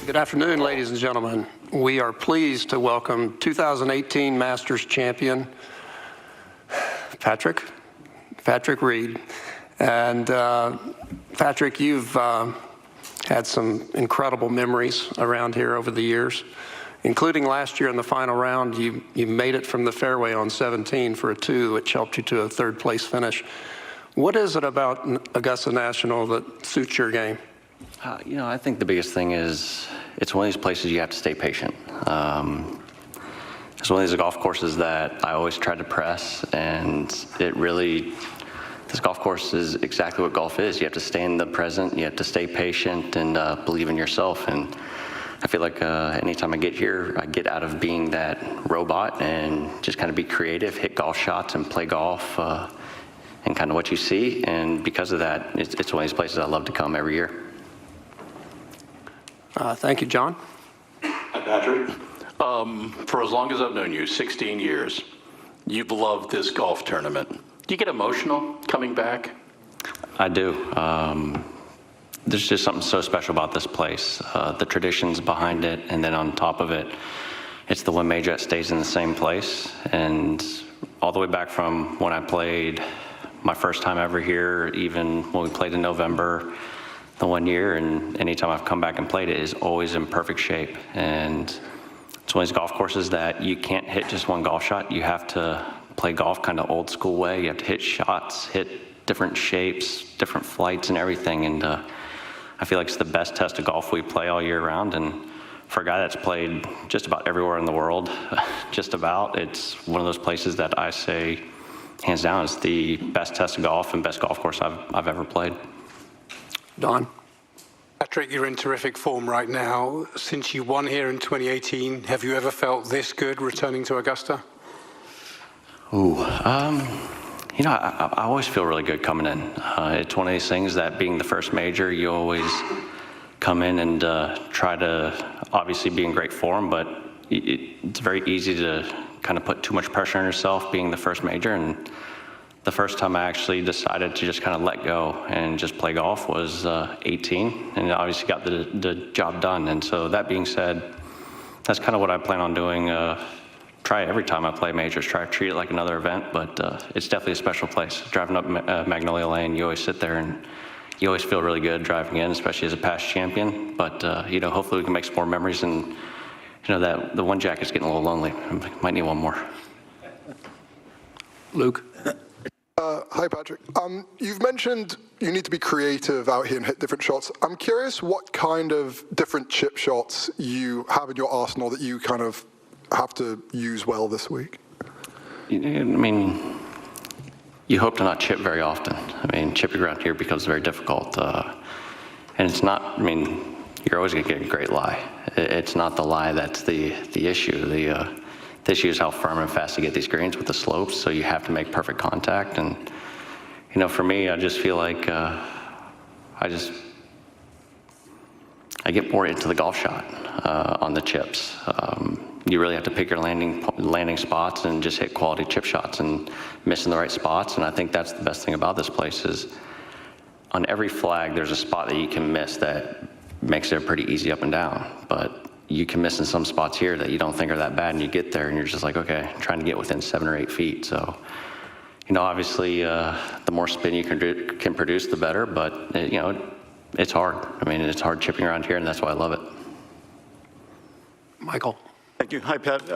Good afternoon, ladies and gentlemen. We are pleased to welcome 2018 Masters champion, Patrick Reed. And Patrick, you've had some incredible memories around here over the years, including last year in the final round. You made it from the fairway on 17 for a 2, which helped you to a third-place finish. What is it about Augusta National that suits your game? I think the biggest thing is it's one of these places you have to stay patient. It's one of these golf courses that I always try to press, and this golf course is exactly what golf is. You have to stay in the present, you have to stay patient, and believe in yourself. And I feel like anytime I get here, I get out of being that robot and just kind of be creative, hit golf shots, and play golf, and kind of what you see. And because of that, it's one of these places I love to come every year. Thank you, John. Hi, Patrick. For as long as I've known you, 16 years, you've loved this golf tournament. Do you get emotional coming back? I do. There's just something so special about this place. The traditions behind it, and then on top of it, it's the one major that stays in the same place. And all the way back from when I played my first time ever here, even when we played in November, the 1 year, and anytime I've come back and played it is always in perfect shape. And it's one of these golf courses that you can't hit just one golf shot. You have to play golf kind of old school way. You have to hit shots, hit different shapes, different flights and everything. And I feel like it's the best test of golf we play all year round. And for a guy that's played just about everywhere in the world, just about, it's one of those places that I say, hands down, is the best test of golf and best golf course I've ever played. Don. Patrick, you're in terrific form right now. Since you won here in 2018, have you ever felt this good returning to Augusta? I always feel really good coming in. It's one of these things that being the first major, you always come in and try to obviously be in great form, but it's very easy to kind of put too much pressure on yourself being the first major. And the first time I actually decided to just kind of let go and just play golf was 18, and obviously got the job done. And so that being said, that's kind of what I plan on doing. Try every time I play majors, try to treat it like another event, but it's definitely a special place. Driving up Magnolia Lane, you always sit there and you always feel really good driving in, especially as a past champion. But hopefully we can make some more memories, and that the one jacket's getting a little lonely. Might need one more. Luke. Hi, Patrick. You've mentioned you need to be creative out here and hit different shots. I'm curious what kind of different chip shots you have in your arsenal that you kind of have to use well this week. You hope to not chip very often. Chipping around here becomes very difficult. And it's not, you're always going to get a great lie. It's not the lie that's the issue. The issue is how firm and fast you get these greens with the slopes, so you have to make perfect contact. And, for me, I just feel like I get more into the golf shot on the chips. You really have to pick your landing spots and just hit quality chip shots and miss in the right spots. And I think that's the best thing about this place is on every flag, there's a spot that you can miss that makes it pretty easy up and down. But you can miss in some spots here that you don't think are that bad, and you get there and you're just like, okay, I'm trying to get within 7 or 8 feet. So, obviously the more spin you can produce, the better, but it's hard. It's hard chipping around here, and that's why I love it. Michael. Thank you. Hi, Pat.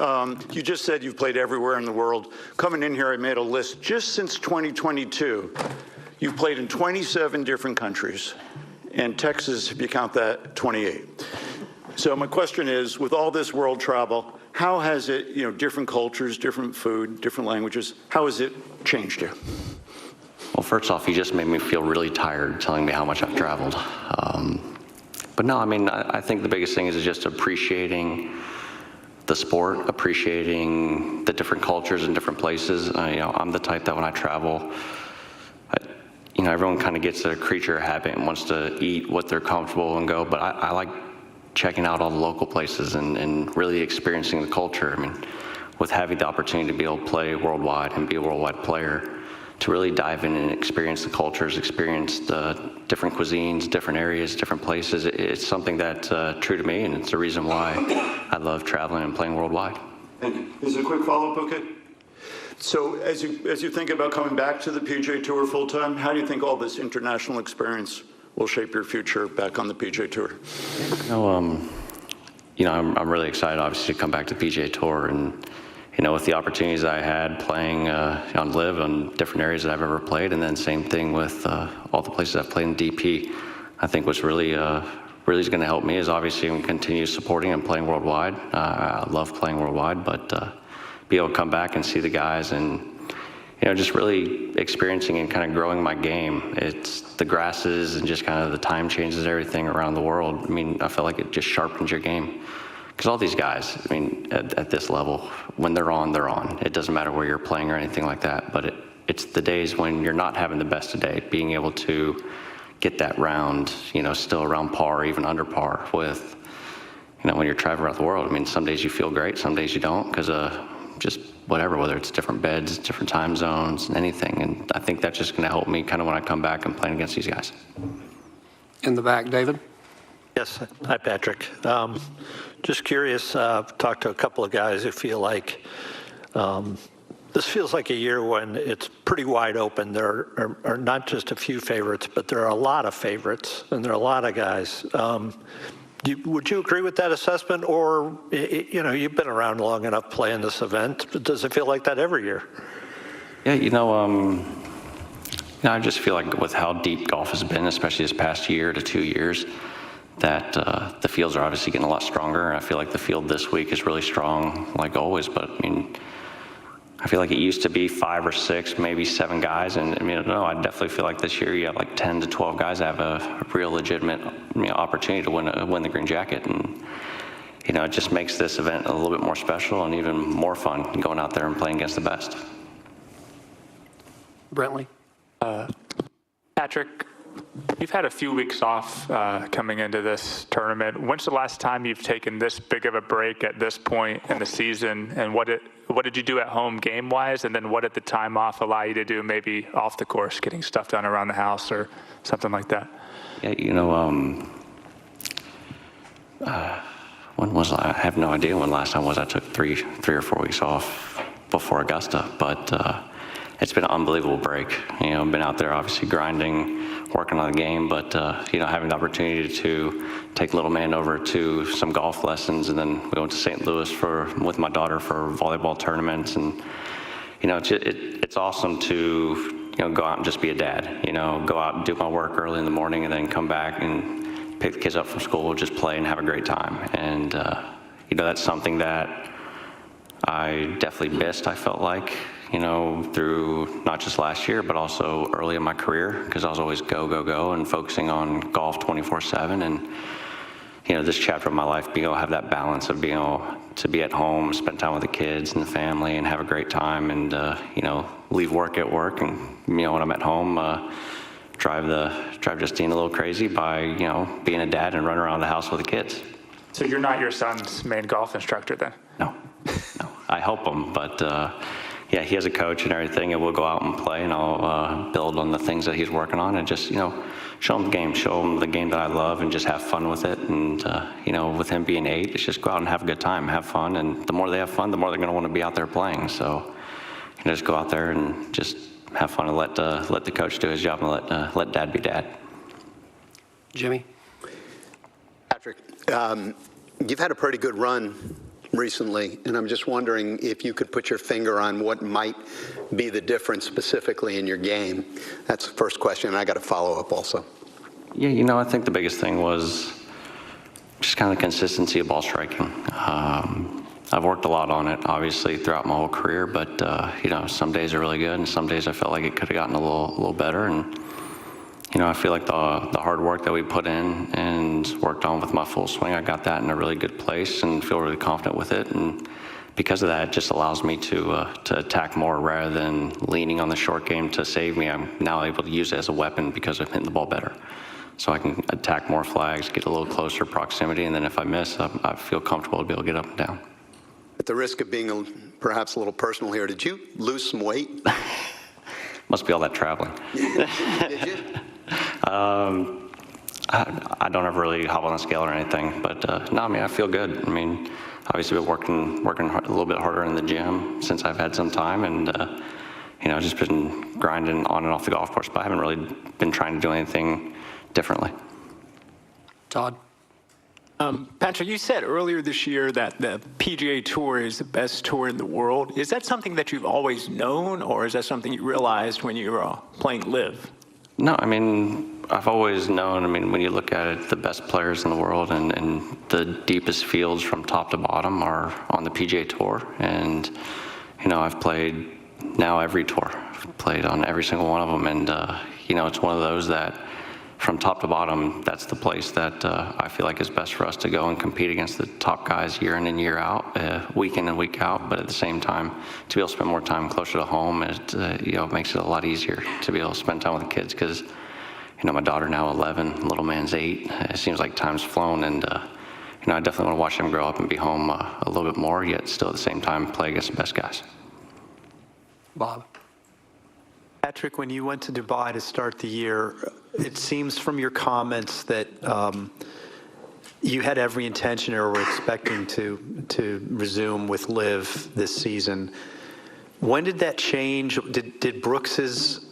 You just said you've played everywhere in the world. Coming in here, I made a list. Just since 2022, you've played in 27 different countries, and Texas, if you count that, 28. So my question is, with all this world travel, how has it, different cultures, different food, different languages, how has it changed you? Well, first off, you just made me feel really tired telling me how much I've traveled. But no, I think the biggest thing is just appreciating the sport, appreciating the different cultures and different places. I'm the type that when I travel, everyone kind of gets a creature habit and wants to eat what they're comfortable and go, but I like checking out all the local places and really experiencing the culture. With having the opportunity to be able to play worldwide and be a worldwide player, really dive in and experience the cultures, experience the different cuisines, different areas, different places. It's something that's true to me, and it's the reason why I love traveling and playing worldwide. Thank you. Is it a quick follow-up, okay? So as you think about coming back to the PGA Tour full-time, how do you think all this international experience will shape your future back on the PGA Tour? I'm really excited, obviously, to come back to the PGA Tour, and with the opportunities I had playing on LIV on different areas that I've ever played, and then same thing with all the places I've played in DP. I think what's really is going to help me is obviously continue supporting and playing worldwide. I love playing worldwide, but be able to come back and see the guys and just really experiencing and kind of growing my game. It's the grasses and just kind of the time changes, everything around the world. I mean, I feel like it just sharpens your game. Because all these guys, I mean, at this level, when they're on, they're on. It doesn't matter where you're playing or anything like that, but it's the days when you're not having the best of day, being able to get that round, still around par, even under par with, when you're traveling around the world. I mean, some days you feel great, some days you don't, because just whatever, whether it's different beds, different time zones, anything. And I think that's just going to help me kind of when I come back and playing against these guys. In the back, David? Yes. Hi, Patrick. Just curious, talked to a couple of guys who feel like this feels like a year when it's pretty wide open. There are not just a few favorites, but there are a lot of favorites, and there are a lot of guys. Would you agree with that assessment? Or, you've been around long enough playing this event. Does it feel like that every year? Yeah, I just feel like with how deep golf has been, especially this past year to 2 years, that the fields are obviously getting a lot stronger. I feel like the field this week is really strong, like always. But I mean, I feel like it used to be 5 or 6, maybe 7 guys, and I mean, no, I definitely feel like this year you have like 10 to 12 guys that have a real legitimate opportunity to win the green jacket, and it just makes this event a little bit more special and even more fun going out there and playing against the best. Brentley? Patrick, you've had a few weeks off coming into this tournament. When's the last time you've taken this big of a break at this point in the season? And what did you do at home game-wise? And then what did the time off allow you to do maybe off the course, getting stuff done around the house or something like that? Yeah, when was I have no idea when last time was. I took three or 4 weeks off before Augusta, but it's been an unbelievable break. I've been out there obviously grinding, working on the game, but having the opportunity to take little man over to some golf lessons, and then we went to St. Louis with my daughter for volleyball tournaments, and it's awesome to go out and just be a dad. Go out and do my work early in the morning, and then come back and pick the kids up from school, just play and have a great time. And that's something that I definitely missed. I felt like. Through not just last year, but also early in my career, because I was always go, and focusing on golf 24/7. And, this chapter of my life, being able to have that balance of being able to be at home, spend time with the kids and the family, and have a great time, and, leave work at work. And, when I'm at home, drive Justine a little crazy by, being a dad and running around the house with the kids. So you're not your son's main golf instructor then? No. I help him, but, yeah, he has a coach and everything, and we'll go out and play, and I'll build on the things that he's working on, and just, show him the game that I love, and just have fun with it. And, with him being 8, it's just go out and have a good time, have fun, and the more they have fun, the more they're going to want to be out there playing. So, just go out there and just have fun and let the coach do his job, and let dad be dad. Jimmy? Patrick, you've had a pretty good run recently, and I'm just wondering if you could put your finger on what might be the difference specifically in your game. That's the first question, and I got a follow-up also. Yeah, I think the biggest thing was just kind of the consistency of ball striking. I've worked a lot on it, obviously, throughout my whole career, but, some days are really good, and some days I felt like it could have gotten a little better. And, I feel like the hard work that we put in and worked on with my full swing, I got that in a really good place and feel really confident with it. And because of that, it just allows me to attack more rather than leaning on the short game to save me. I'm now able to use it as a weapon because I'm hitting the ball better. So I can attack more flags, get a little closer proximity, and then if I miss, I feel comfortable to be able to get up and down. At the risk of being perhaps a little personal here, did you lose some weight? Must be all that traveling. Did you? I don't ever really hop on a scale or anything, but no, I mean, I feel good. I mean, obviously been working a little bit harder in the gym since I've had some time, and just been grinding on and off the golf course, but I haven't really been trying to do anything differently. Todd? Patrick, you said earlier this year that the PGA Tour is the best tour in the world. Is that something that you've always known, or is that something you realized when you were playing LIV? No, I mean, I've always known, I mean, when you look at it, the best players in the world and the deepest fields from top to bottom are on the PGA Tour. And, I've played now every tour. I've played on every single one of them. And, it's one of those that from top to bottom, that's the place that I feel like is best for us to go and compete against the top guys year in and year out, week in and week out. But at the same time, to be able to spend more time closer to home, it makes it a lot easier to be able to spend time with the kids. Because, my daughter now 11, little man's 8. It seems like time's flown, and I definitely want to watch them grow up and be home a little bit more. Yet still at the same time play against the best guys. Bob? Patrick, when you went to Dubai to start the year, it seems from your comments that you had every intention or were expecting to resume with LIV this season. When did that change? Did Brooks's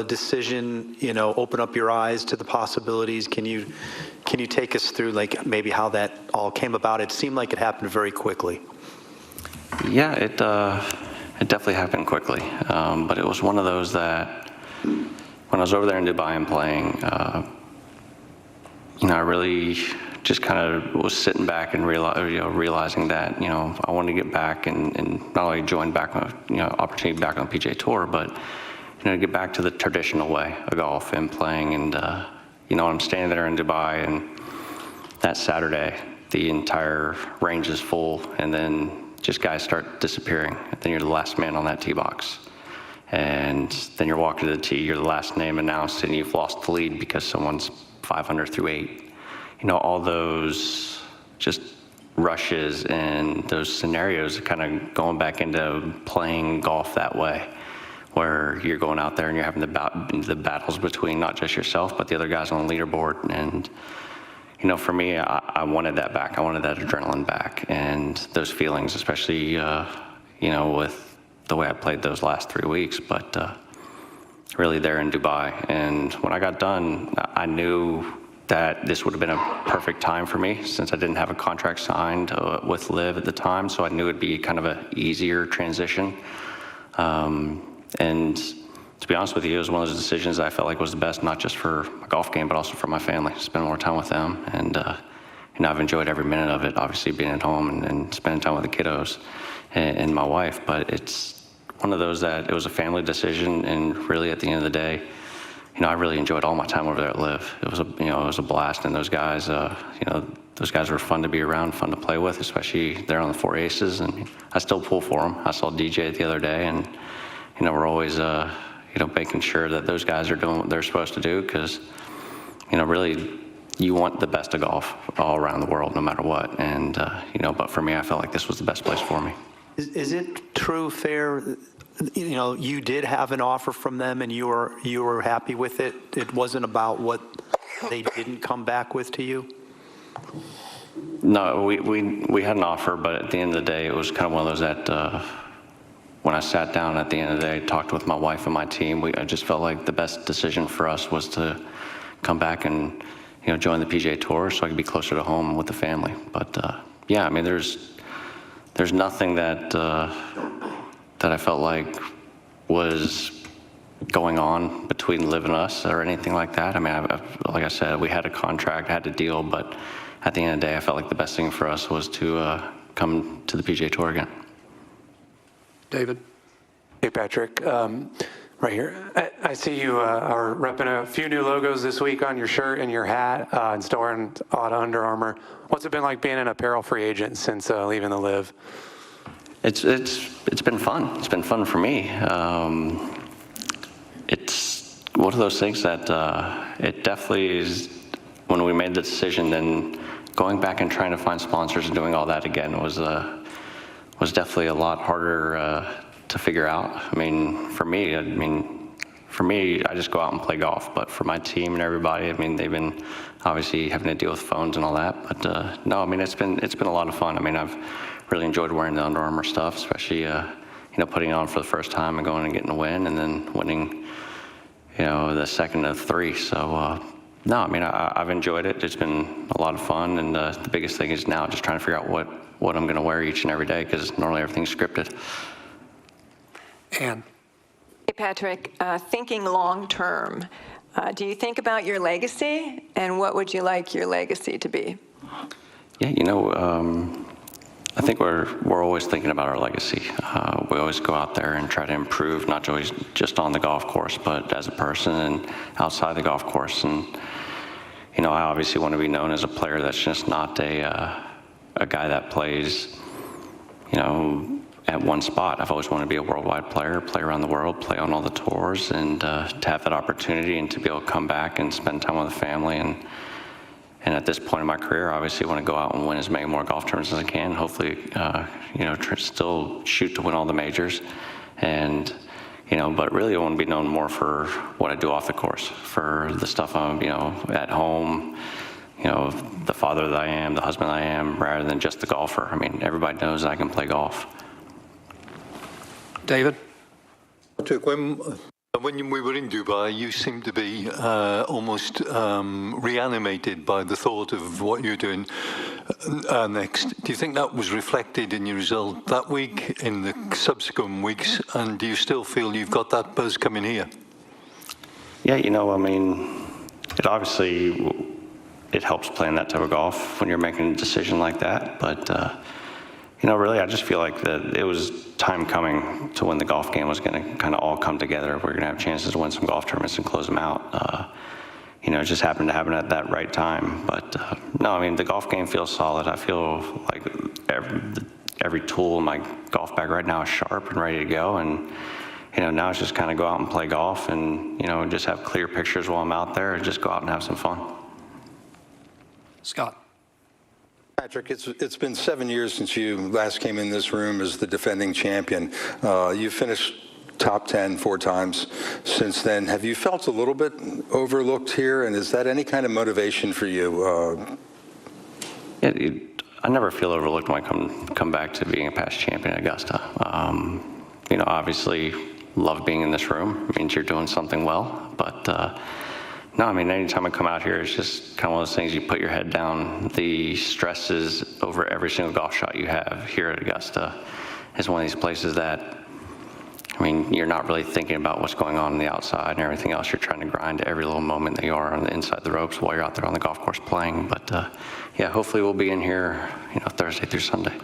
decision, open up your eyes to the possibilities? Can you take us through like maybe how that all came about? It seemed like it happened very quickly. Yeah, it definitely happened quickly, but it was one of those that when I was over there in Dubai and playing, I really just kind of was sitting back and realizing that I wanted to get back and not only join back on opportunity back on the PGA Tour, but to get back to the traditional way of golf and playing. And I'm standing there in Dubai, and that Saturday the entire range is full, and then just guys start disappearing. And then you're the last man on that tee box. And then you're walking to the tee, you're the last name announced, and you've lost the lead because someone's 500 through 8. All those just rushes and those scenarios kind of going back into playing golf that way, where you're going out there and you're having the battles between not just yourself, but the other guys on the leaderboard. And for me, I wanted that back. I wanted that adrenaline back, and those feelings, especially, with the way I played those last 3 weeks, but really there in Dubai. And when I got done, I knew that this would have been a perfect time for me since I didn't have a contract signed with LIV at the time, so I knew it'd be kind of an easier transition. And to be honest with you, it was one of those decisions that I felt like was the best, not just for my golf game, but also for my family, spend more time with them. And I've enjoyed every minute of it, obviously being at home and spending time with the kiddos and my wife. But it's one of those that it was a family decision, and really at the end of the day, I really enjoyed all my time over there at LIV. It was a blast, and those guys, those guys were fun to be around, fun to play with, especially there on the 4 Aces, and I still pull for them. I saw DJ the other day, and we're always making sure that those guys are doing what they're supposed to do, because really you want the best of golf all around the world, no matter what. And but for me, I felt like this was the best place for me. Is it true, fair? You did have an offer from them, and you were happy with it. It wasn't about what they didn't come back with to you. No, we had an offer, but at the end of the day, it was kind of one of those that when I sat down at the end of the day, talked with my wife and my team, I just felt like the best decision for us was to come back and join the PGA Tour so I could be closer to home with the family. But yeah, I mean, there's nothing that I felt like was going on between LIV and us or anything like that. I mean, like I said, we had a contract, had a deal, but at the end of the day, I felt like the best thing for us was to come to the PGA Tour again. David? Hey, Patrick. Right here. I see you are repping a few new logos this week on your shirt and your hat, and still wearing a lot of Under Armour. What's it been like being an apparel free agent since leaving the LIV? It's been fun. It's been fun for me. It's one of those things that it definitely is. When we made the decision, then going back and trying to find sponsors and doing all that again was definitely a lot harder figure out. I mean, for me, I just go out and play golf. But for my team and everybody, I mean, they've been obviously having to deal with phones and all that. But no, I mean, it's been a lot of fun. I mean, I've really enjoyed wearing the Under Armour stuff, especially putting it on for the first time and going and getting a win, and then winning, the second of 3. So no, I mean, I've enjoyed it. It's been a lot of fun, and the biggest thing is now just trying to figure out what I'm going to wear each and every day, because normally everything's scripted. Ann. Hey, Patrick, thinking long term, do you think about your legacy, and what would you like your legacy to be? Yeah, I think we're always thinking about our legacy. We always go out there and try to improve, not always just on the golf course, but as a person and outside the golf course. And I obviously want to be known as a player that's just not a guy that plays, at one spot. I've always wanted to be a worldwide player, play around the world, play on all the tours, and to have that opportunity and to be able to come back and spend time with the family. And at this point in my career, I obviously want to go out and win as many more golf tournaments as I can. Hopefully, still shoot to win all the majors. And, but really I want to be known more for what I do off the course, for the stuff I'm, at home, the father that I am, the husband I am, rather than just the golfer. I mean, everybody knows I can play golf. David? Patrick, when we were in Dubai, you seemed to be almost reanimated by the thought of what you're doing next. Do you think that was reflected in your result that week, in the subsequent weeks, and do you still feel you've got that buzz coming here? Yeah, I mean, it helps playing that type of golf when you're making a decision like that, but really, I just feel like that it was time coming to when the golf game was going to kind of all come together. We're going to have chances to win some golf tournaments and close them out. It just happened to happen at that right time. But no, I mean, the golf game feels solid. I feel like every tool in my golf bag right now is sharp and ready to go. And now it's just kind of go out and play golf, and just have clear pictures while I'm out there, and just go out and have some fun. Scott. Patrick, it's been 7 years since you last came in this room as the defending champion. You finished top 10 4 times since then. Have you felt a little bit overlooked here, and is that any kind of motivation for you? I never feel overlooked when I come back to being a past champion at Augusta. Obviously, love being in this room. It means you're doing something well, but no, I mean, anytime I come out here, it's just kind of one of those things, you put your head down. The stresses over every single golf shot you have here at Augusta is one of these places that, I mean, you're not really thinking about what's going on the outside and everything else. You're trying to grind every little moment that you are on the inside the ropes while you're out there on the golf course playing. But yeah, hopefully we'll be in here, Thursday through Sunday.